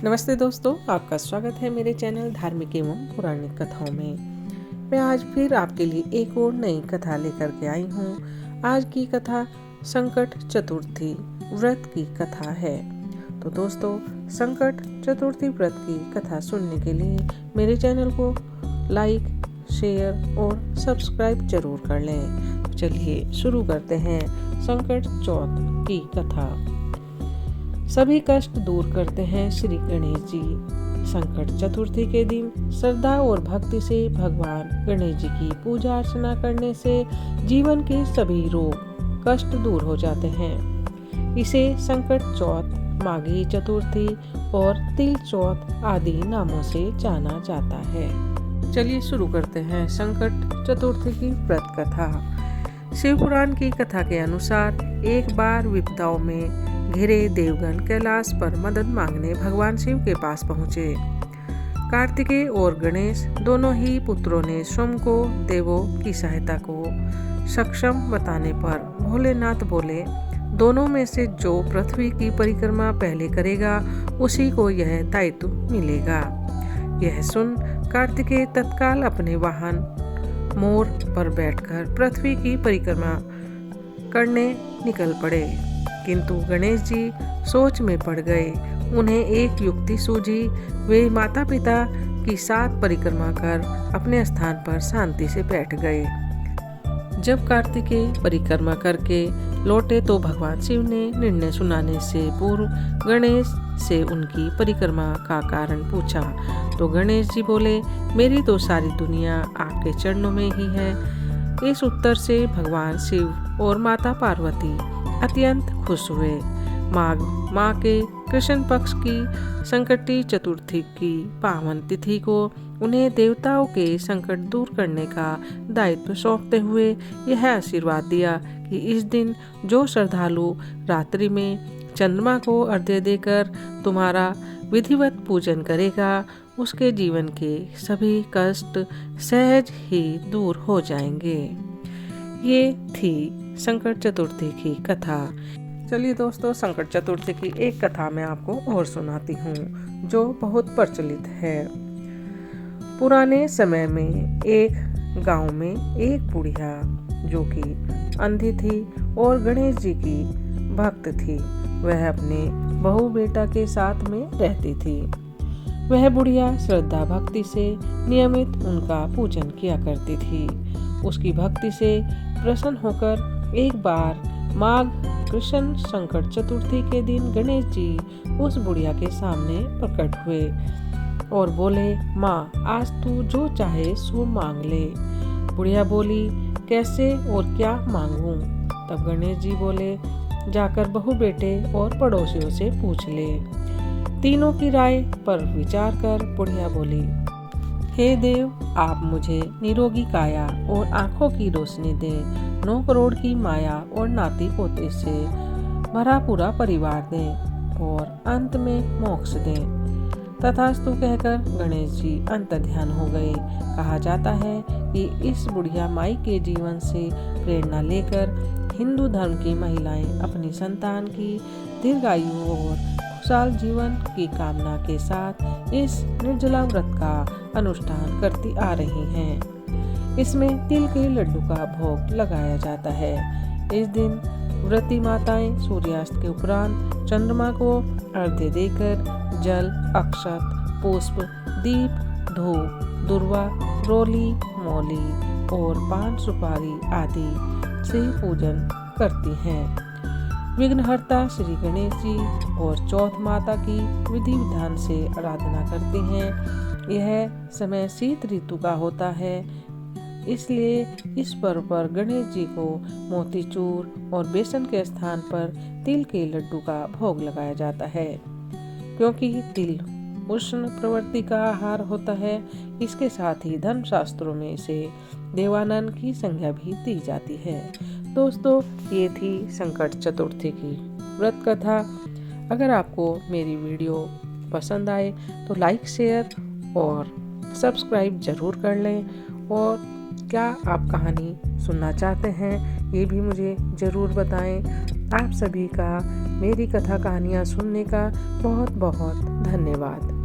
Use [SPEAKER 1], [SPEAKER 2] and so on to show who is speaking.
[SPEAKER 1] नमस्ते दोस्तों, आपका स्वागत है मेरे चैनल धार्मिक एवं पौराणिक कथाओं में। मैं आज फिर आपके लिए एक और नई कथा लेकर के आई हूँ। आज की कथा संकट चतुर्थी व्रत की कथा है। तो दोस्तों, संकट चतुर्थी व्रत की कथा सुनने के लिए मेरे चैनल को लाइक, शेयर और सब्सक्राइब जरूर कर लें। तो चलिए शुरू करते हैं संकट चौथ की कथा। सभी कष्ट दूर करते हैं श्री गणेश जी। संकट चतुर्थी के दिन श्रद्धा और भक्ति से भगवान गणेश जी की पूजा अर्चना करने से जीवन के सभी रोग कष्ट दूर हो जाते हैं। इसे संकट चौथ, माघी चतुर्थी और तिल चौथ आदि नामों से जाना जाता है। चलिए शुरू करते हैं संकट चतुर्थी की व्रत कथा। शिव पुराण की कथा के अनुसार एक बार विपदाओं में घिरे देवगण कैलाश पर मदद मांगने भगवान शिव के पास पहुँचे। कार्तिकेय और गणेश दोनों ही पुत्रों ने स्वयं को देवों की सहायता को सक्षम बताने पर भोलेनाथ बोले, दोनों में से जो पृथ्वी की परिक्रमा पहले करेगा उसी को यह दायित्व मिलेगा। यह सुन कार्तिकेय तत्काल अपने वाहन मोर पर बैठकर पृथ्वी की परिक्रमा करने निकल पड़े। किंतु गणेश जी सोच में पड़ गए। उन्हें एक युक्ति सूझी। वे माता पिता की साथ परिक्रमा कर अपने स्थान पर शांति से बैठ गए। जब कार्तिकेय परिक्रमा करके लौटे तो भगवान शिव ने निर्णय सुनाने से पूर्व गणेश से उनकी परिक्रमा का कारण पूछा। तो गणेश जी बोले, मेरी तो सारी दुनिया आपके चरणों में ही है। इस उत्तर से भगवान शिव और माता पार्वती अत्यंत खुश हुए। माघ के कृष्ण पक्ष की संकटी चतुर्थी की पावन तिथि को उन्हें देवताओं के संकट दूर करने का दायित्व सौंपते हुए यह आशीर्वाद दिया कि इस दिन जो श्रद्धालु रात्रि में चंद्रमा को अर्घ्य देकर तुम्हारा विधिवत पूजन करेगा उसके जीवन के सभी कष्ट सहज ही दूर हो जाएंगे। ये थी संकट चतुर्थी की कथा। चलिए दोस्तों, संकट चतुर्थी की एक कथा मैं आपको और सुनाती हूँ जो बहुत प्रचलित है। पुराने समय में एक गांव में एक बुढ़िया जो कि अंधी थी और गणेश जी की भक्त थी, वह अपने बहू बेटा के साथ में रहती थी। वह बुढ़िया श्रद्धा भक्ति से नियमित उनका पूजन किया करती थी। उसकी भक्ति से प्रसन्न होकर एक बार माघ कृष्ण संकट चतुर्थी के दिन गणेश जी उस बुढ़िया के सामने प्रकट हुए और बोले, माँ, आज तू जो चाहे सो मांग ले। बुढ़िया बोली, कैसे और क्या मांगूं? तब गणेश जी बोले, जाकर बहू बेटे और पड़ोसियों से पूछ ले। तीनों की राय पर विचार कर बुढ़िया बोली, हे देव, आप मुझे निरोगी काया और आंखों की रोशनी दें, 9 करोड़ की माया और नाती पोते से भरा पूरा परिवार दें और अंत में मोक्ष दें। तथास्तु कहकर गणेश जी अंतर्ध्यान हो गए। कहा जाता है कि इस बुढ़िया माई के जीवन से प्रेरणा लेकर हिंदू धर्म की महिलाएं अपनी संतान की दीर्घायु और खुशहाल जीवन की कामना के साथ इस निर्जला व्रत का अनुष्ठान करती आ रही हैं। इसमें तिल के लड्डू का भोग लगाया जाता है। इस दिन व्रती माताएं सूर्यास्त के उपरांत चंद्रमा को अर्घ्य देकर जल, अक्षत, पुष्प, दीप, धूप, दुर्वा, रोली, मौली और पान सुपारी आदि से पूजन करती हैं। विघ्नहर्ता श्री गणेश जी और चौथ माता की विधि विधान से आराधना करते हैं। यह समय शीत ऋतु का होता है, इसलिए इस पर्व पर गणेश जी को मोतीचूर और बेसन के स्थान पर तिल के लड्डू का भोग लगाया जाता है। क्योंकि तिल उष्ण प्रवृत्ति का आहार होता है, इसके साथ ही धर्म शास्त्रों में इसे देवानंद की संज्ञा भी दी जाती है। दोस्तों, ये थी संकट चतुर्थी की व्रत कथा। अगर आपको मेरी वीडियो पसंद आए तो लाइक, शेयर और सब्सक्राइब जरूर कर लें। और क्या आप कहानी सुनना चाहते हैं ये भी मुझे ज़रूर बताएं। आप सभी का मेरी कथा कहानियाँ सुनने का बहुत बहुत धन्यवाद।